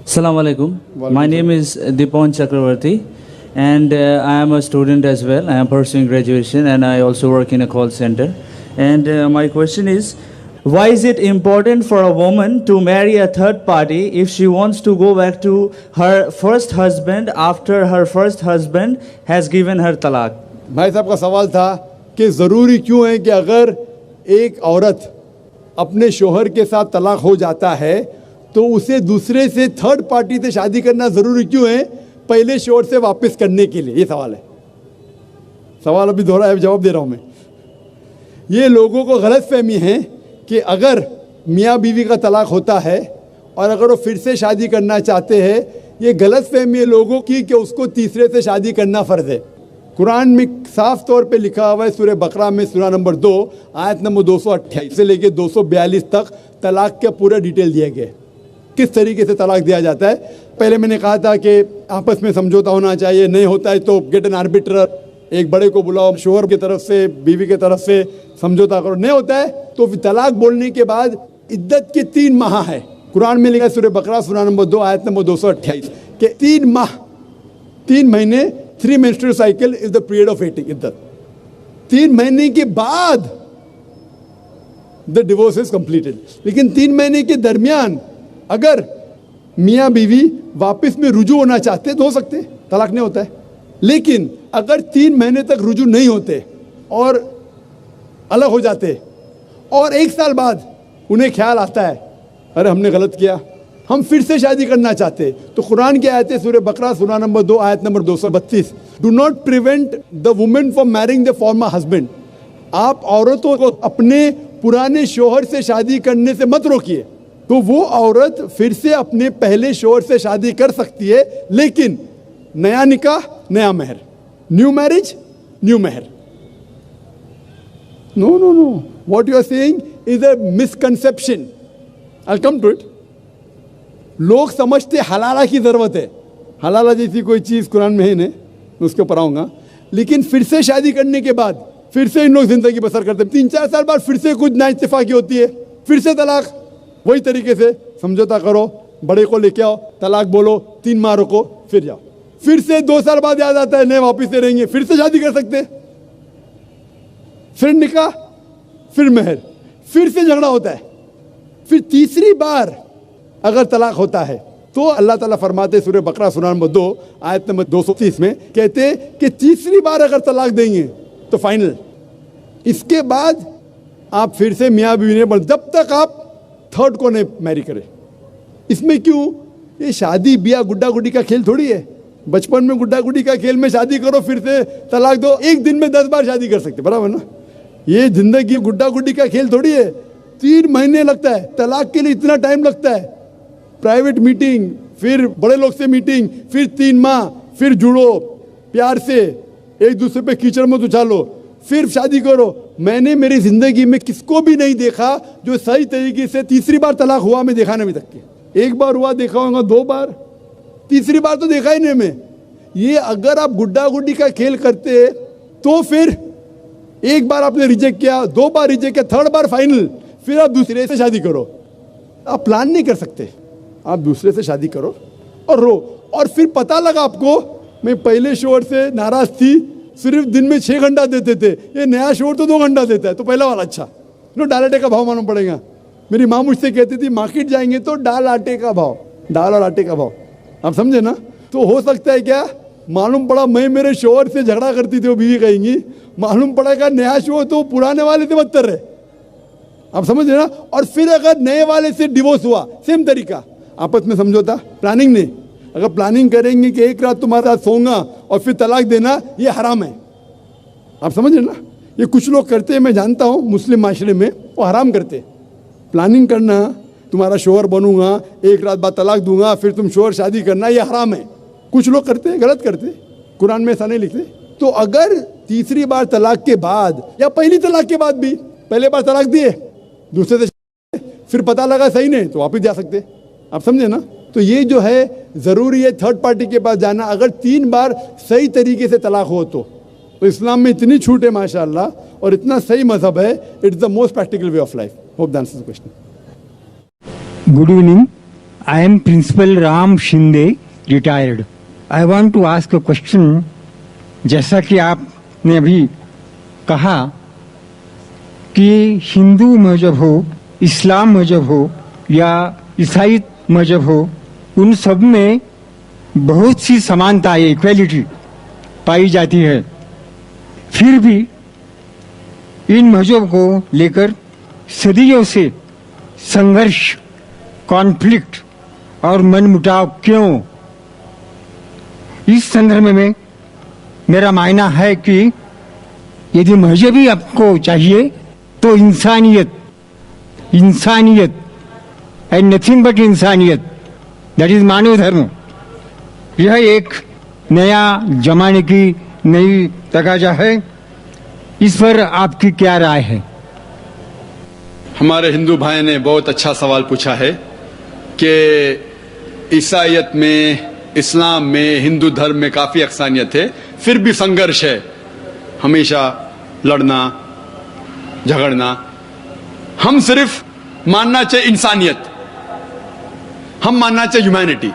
Assalamu alaikum. My name is Dipan Chakravarti, and I am a student as well. I am pursuing graduation, and I also work in a call center. And my question is, why is it important for a woman to marry a third party if she wants to go back to her first husband after her first husband has given her talaq? भाई साहब का सवाल था कि ज़रूरी क्यों है कि अगर एक औरत अपने शोहर के साथ तलाक हो जाता है तो उसे दूसरे से थर्ड पार्टी से शादी करना ज़रूरी क्यों है पहले शोहर से वापस करने के लिए? ये सवाल है। सवाल अभी दोहरा है, जवाब दे रहा हूँ मैं। ये लोगों को गलत फहमी है कि अगर मियाँ बीवी का तलाक होता है और अगर वो फिर से शादी करना चाहते हैं, ये गलत फहमी है लोगों की कि उसको तीसरे से शादी करना फ़र्ज़ है। कुरान में साफ तौर पे लिखा हुआ है सूरह बकरा में सूरा नंबर 2 आयत नंबर 228 से लेके 242 तक तलाक का पूरा डिटेल दिया गया है, किस तरीके से तलाक दिया जाता है। पहले मैंने कहा था कि आपस में समझौता होना चाहिए, नहीं होता है तो गेट एन आर्बिट्रर, एक बड़े को बुलाओ, शोहर की तरफ से बीवी की तरफ से समझौता करो। नहीं होता है तो तलाक बोलने के बाद इद्दत के 3 माह है। कुरान में लिखा है सूरह बकरा सूरा नंबर 2 आयत नंबर 228 के 3 माह, 3 महीने, 3 menstrual cycle is the period of waiting इद्दत। 3 महीने के बाद the divorce is completed। लेकिन 3 महीने के दरमियान अगर मियाँ बीवी वापस में रुजू होना चाहते तो हो सकते, तलाक नहीं होता है। लेकिन अगर 3 महीने तक रुजू नहीं होते और अलग हो जाते और 1 साल बाद उन्हें ख्याल आता है अरे हमने गलत किया, हम फिर से शादी करना चाहते, तो कुरान की आयत है सूरह बकरा सूरा नंबर 2 आयत number 232, do not prevent the women from marrying the former husband. आप औरतों को अपने पुराने शोहर से शादी करने से मत रोकिए। तो वो औरत फिर से अपने पहले शोहर से शादी कर सकती है, लेकिन नया निकाह नया महर, न्यू मैरिज न्यू महर। No no no, what you are saying is a misconception. I come to it. लोग समझते हलाला की ज़रूरत है, हलाला जैसी कोई चीज़ कुरान में है नहीं, मैं उसके ऊपर आऊँगा। लेकिन फिर से शादी करने के बाद फिर से इन लोग ज़िंदगी बसर करते हैं, 3-4 साल बाद फिर से कुछ नाइत्तेफाकी होती है, फिर से तलाक। वही तरीके से समझौता करो, बड़े को लेके आओ, तलाक बोलो, 3 माह रुको, फिर जाओ। फिर से 2 साल बाद याद आता है नहीं वापिस से रहेंगे, फिर से शादी कर सकते, फिर निकाह, फिर महर, फिर से झगड़ा होता है। फिर तीसरी बार अगर तलाक होता है तो अल्लाह ताला फरमाते सूरह बकरा सूरा नंबर 2 आयत नंबर 230 में कहते कि तीसरी बार अगर तलाक देंगे तो फाइनल। इसके बाद आप फिर से मियाँ बीवी ने, जब तक आप थर्ड को नहीं मैरी करें। इसमें क्यों? ये शादी ब्याह गुड्डा गुड्डी का खेल थोड़ी है। बचपन में गुड्डा गुड्डी का खेल में शादी करो फिर से तलाक दो, एक दिन में 10 बार शादी कर सकते, बराबर ना? ये जिंदगी गुड्डा गुड्डी का खेल थोड़ी है। 3 महीने लगता है तलाक के लिए, इतना टाइम लगता है। प्राइवेट मीटिंग, फिर बड़े लोग से मीटिंग, फिर 3 माह, फिर जुड़ो प्यार से, एक दूसरे पे कीचड़ मत उछालो, फिर शादी करो। मैंने मेरी ज़िंदगी में किसको भी नहीं देखा जो सही तरीके से तीसरी बार तलाक हुआ, मैं देखा नहीं अभी तक के। 1 बार हुआ देखा होगा, 2 बार, तीसरी बार तो देखा ही नहीं मैं। ये अगर आप गुड्डा गुड्डी का खेल करते तो फिर 1 बार आपने रिजेक्ट किया, 2 बार रिजेक्ट किया, 3rd बार फाइनल, फिर आप दूसरे से शादी करो। आप प्लान नहीं कर सकते, आप दूसरे से शादी करो और रो। और फिर पता लगा आपको मैं पहले शोहर से नाराज़ थी, सिर्फ दिन में 6 घंटा देते थे, ये नया शोहर तो 2 घंटा देता है, तो पहला वाला अच्छा। नो, दाल आटे का भाव मालूम पड़ेगा। मेरी माँ मुझसे कहती थी मार्केट जाएंगे तो दाल आटे का भाव, दाल और आटे का भाव, आप समझे ना? तो हो सकता है क्या, मालूम पड़ा मैं मेरे शोहर से झगड़ा करती थी, वो बीवी कहेंगी, मालूम पड़ा क्या नया शोहर तो पुराने वाले से बदतर है, आप समझ रहे ना? और फिर अगर नए वाले से डिवोर्स हुआ, सेम तरीका, आपस में समझौता, प्लानिंग नहीं। अगर प्लानिंग करेंगे कि एक रात तुम्हारे साथ सोऊंगा और फिर तलाक देना, ये हराम है, आप समझ रहे ना? ये कुछ लोग करते हैं, मैं जानता हूँ मुस्लिम माशरे में, वो हराम करते। प्लानिंग करना, तुम्हारा शोहर बनूंगा, एक रात बाद तलाक दूंगा, फिर तुम शोहर शादी करना, ये हराम है। कुछ लोग करते हैं, गलत करते, कुरान में ऐसा नहीं लिखते। तो अगर तीसरी बार तलाक के बाद या पहली तलाक के बाद भी, पहले बार तलाक दिए, दूसरे से फिर पता लगा सही नहीं, तो वापस जा सकते, आप समझे ना? तो ये जो है ज़रूरी है थर्ड पार्टी के पास जाना, अगर 3 बार सही तरीके से तलाक हो तो इस्लाम में इतनी छूट है माशाअल्लाह, और इतना सही मजहब है, it's the most practical way of life. Hope that answers the question. Good evening. I am Principal Ram Shinde, retired. I want to ask a question. जैसा कि आपने अभी कहा कि हिंदू मजहब हो, इस्लाम मजहब हो या ईसाई मजहब हो, उन सब में बहुत सी समानता, इक्वलिटी पाई जाती है. फिर भी इन मजहब को लेकर सदियों से संघर्ष, कॉन्फ्लिक्ट और मनमुटाव क्यों? इस संदर्भ में मेरा मानना है कि यदि मजहब ही आपको चाहिए तो इंसानियत एंड नथिंग बट इंसानियत, दैट इज मानव धर्म, यह एक नया जमाने की नई तकाजा है. इस पर आपकी क्या राय है? हमारे हिंदू भाई ने बहुत अच्छा सवाल पूछा है कि ईसाईयत में, इस्लाम में, हिंदू धर्म में काफी अक्सानियत है, फिर भी संघर्ष है, हमेशा लड़ना झगड़ना. हम सिर्फ मानना चाहिए इंसानियत, हम मानना चाहिए ह्यूमैनिटी.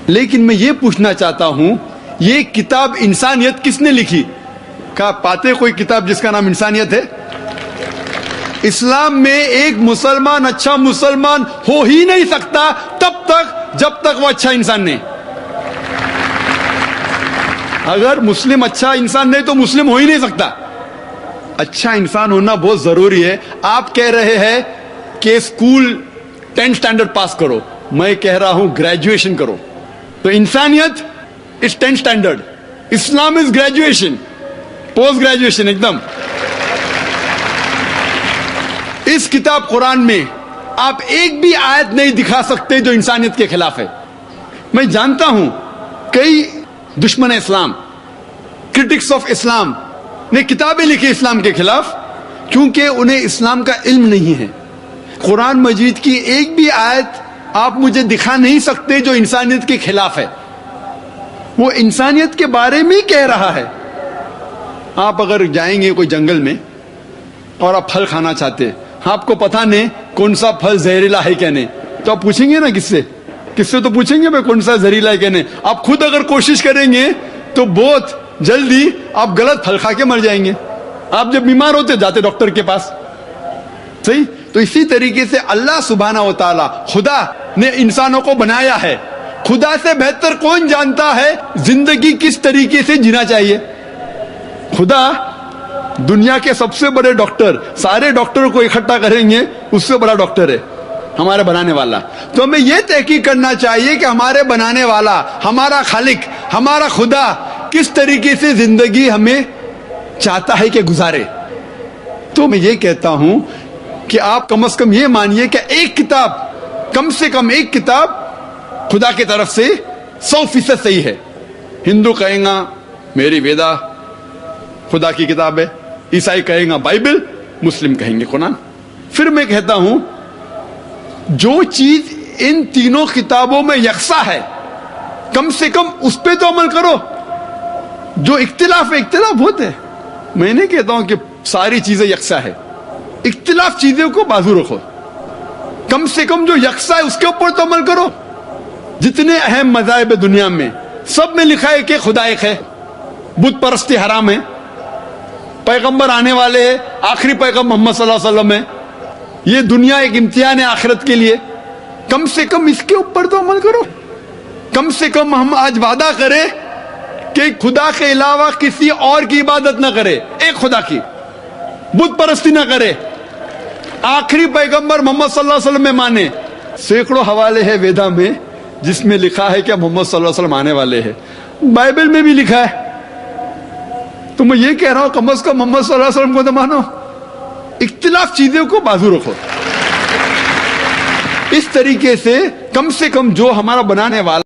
लेकिन मैं ये पूछना चाहता हूं, ये किताब इंसानियत किसने लिखी? क्या पाते कोई किताब जिसका नाम इंसानियत है? इस्लाम में एक मुसलमान अच्छा मुसलमान हो ही नहीं सकता तब तक जब तक वो अच्छा इंसान नहीं. अगर मुस्लिम अच्छा इंसान नहीं तो मुस्लिम हो ही नहीं सकता. अच्छा इंसान होना बहुत जरूरी है. आप कह रहे हैं कि स्कूल 10th स्टैंडर्ड पास करो, मैं कह रहा हूं ग्रेजुएशन करो. तो इंसानियत is 10th standard, Islam is graduation, post graduation एकदम. इस किताब कुरान में आप एक भी आयत नहीं दिखा सकते जो इंसानियत के खिलाफ है. मैं जानता हूं कई दुश्मन इस्लाम, क्रिटिक्स ऑफ इस्लाम ने किताबें लिखी इस्लाम के खिलाफ, क्योंकि उन्हें इस्लाम का इल्म नहीं है. कुरान मजीद की एक भी आयत आप मुझे दिखा नहीं सकते जो इंसानियत के खिलाफ है. वो इंसानियत के बारे में ही कह रहा है. आप अगर जाएंगे कोई जंगल में और आप फल खाना चाहते, आपको पता नहीं कौन सा फल जहरीला है क्या नहीं, तो आप पूछेंगे ना किससे तो पूछेंगे भाई कौन सा जहरीला है क्या नहीं. आप खुद अगर कोशिश करेंगे तो बहुत जल्दी आप गलत फल खा के मर जाएंगे. आप जब बीमार होते जाते डॉक्टर के पास, सही. तो इसी तरीके से अल्लाह सुब्हाना व तआला, खुदा ने इंसानों को बनाया है. खुदा से बेहतर कौन जानता है जिंदगी किस तरीके से जीना चाहिए? खुदा दुनिया के सबसे बड़े डॉक्टर, सारे डॉक्टरों को इकट्ठा करेंगे, उससे बड़ा डॉक्टर है हमारे बनाने वाला. तो हमें यह तहकीक करना चाहिए कि हमारे बनाने वाला, हमारा खालिक, हमारा खुदा किस तरीके से जिंदगी हमें चाहता है कि गुजारे. तो मैं ये कहता हूं कि आप कम से कम ये मानिए कि एक किताब, कम से कम एक किताब खुदा की तरफ से 100% सही है. हिंदू कहेगा मेरी वेदा खुदा की किताब है, ईसाई कहेगा बाइबल, मुस्लिम कहेंगे कुरान. फिर मैं कहता हूं जो चीज इन तीनों किताबों में यकसा है, कम से कम उस पे तो अमल करो. जो इख्तिलाफ है, इख्तिलाफ होते हैं, मैं नहीं कहता हूं कि सारी चीजें यकसा है, इख्तिलाफ चीजों को बाजू रखो, कम से कम जो यकसा है उसके ऊपर तो अमल करो. जितने अहम मज़ाहिब है दुनिया में, सब में लिखा है कि खुदा एक है, बुत परस्ती हराम है, पैगंबर आने वाले हैं, आखिरी पैगंबर मोहम्मद सल्लल्लाहु अलैहि वसल्लम है, ये दुनिया एक इम्तिहान है आखिरत के लिए. कम से कम इसके ऊपर तो अमल करो. कम से कम हम आज वादा करें कि खुदा के अलावा किसी और की इबादत ना करे, एक खुदा की, बुत परस्ती ना करे, आखिरी पैगंबर मोहम्मद सल्लल्लाहु अलैहि वसल्लम में माने. सैकड़ों हवाले हैं वेदा में जिसमें लिखा है कि मोहम्मद सल्लल्लाहु अलैहि वसल्लम आने वाले हैं. बाइबल में भी लिखा है. तो मैं ये कह रहा हूं कम से कम मोहम्मद सल्लल्लाहु अलैहि वसल्लम को तो मानो, इख्तिलाफ चीजों को बाजू रखो. इस तरीके से कम जो हमारा बनाने वाला